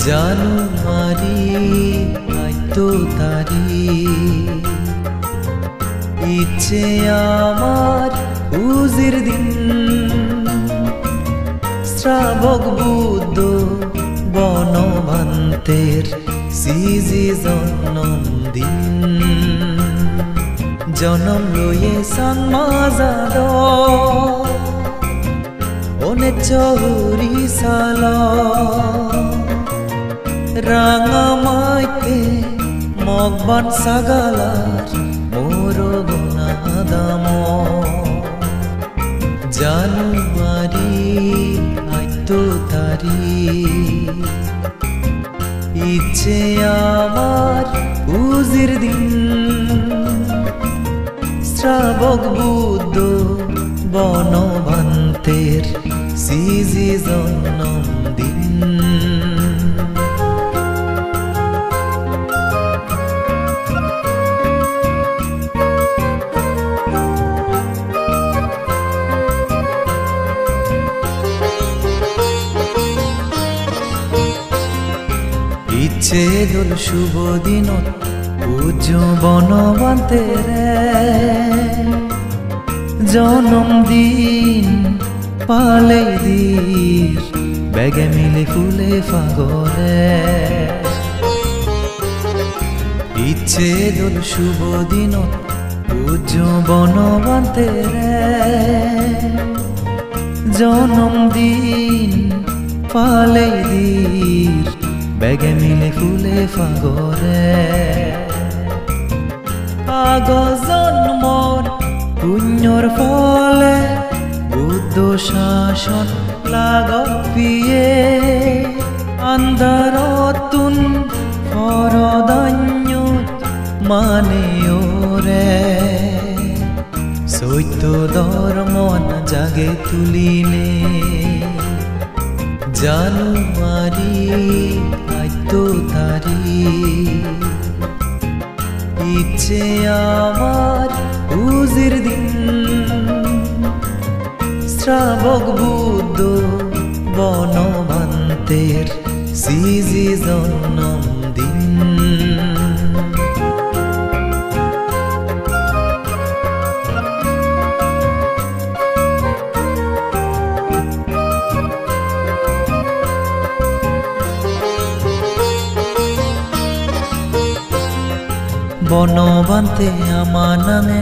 জানুয়ারি আইতো তারি ইচ্ছে আমার উজির দিন শ্রাবক বুদ্ধ বনভান্তের সিজি জন্মদিন জনম লয়ে সাংমাজাদ ওনে চৌরি সাল রাঙামাইতে মগবান সাগালার মোর গুনাদাম জানুয়ারি আইতো তারি ইচ্ছে আমার উজির দিন শ্রাবক বুদ্ধ বনভান্তের সিজি জন্মদিন ইচ্ছে দোল শুভ দিনত পূজ্য বনভান্তের জন্মদিন পালে দীর বেগে মিলে ফুলে ফাগরে ইচ্ছে দোল শুভ দিনত পূজ্য বনভান্তের জন্মদিন পালে দীর বেগে মিলে ফুলে ফাগরে আগ জন্মর পুণ্যর ফলে বুদ্ধ শাসন লাগক পিয়ে আন্ধারতুন ফরদান্য মানে ওরে সৈত্য ধর্মন জাগে তুলিলে জানুয়ারি আইতো তারি ইচ্ছে আমার উজির দিন শ্রাবক বুদ্ধ বনভান্তের সিজি জন্মদিন বনভান্তে আমার নামে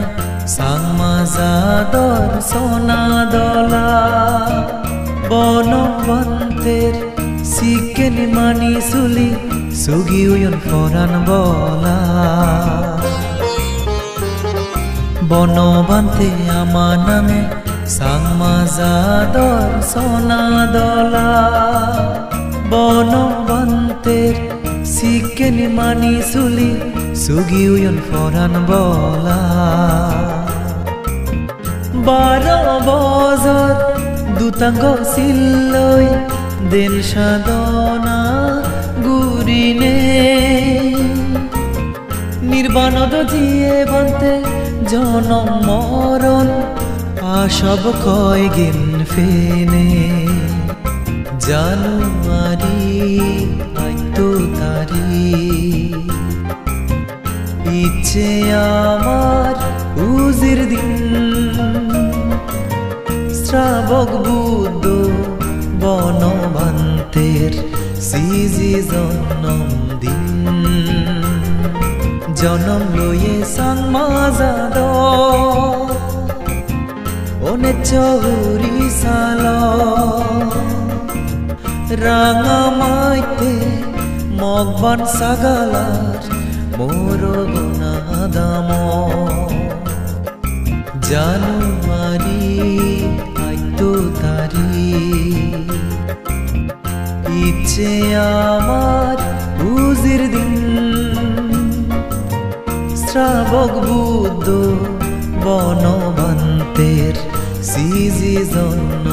সাংমাজাদর সোনা দলা বনভান্তের সিকেনি মানি সুলি সুগি উয়ন ফরান বলা বনভান্তে আমার নামে সাংমাজাদর সোনা দলা বনভান্তের সিকেনি মানি সুলি সুগি উয়ন ফরান বলা 12 বছর দুতাঙ্গ সিল্লই দেন সাধনা গুরিনে নির্বাণদ জিয়ে বন্তে জনম মরণ আসব কয় গিন ফেনে জানুয়ারি আইতো তারি ইচ্ছে আমার উজির দিন শ্রাবক বুদ্ধ বনভান্তের সিজি জন্মদিন জনম লয়ে সাংমাজাদ ওনে চৌরি সাল রাঙামাইতে মগবান সাগালার মোর গুনাদাম জানুয়ারি আইতো তারি ইচ্ছে আমার উজির দিন শ্রাবক বুদ্ধ বনভান্তের সিজি জন্ম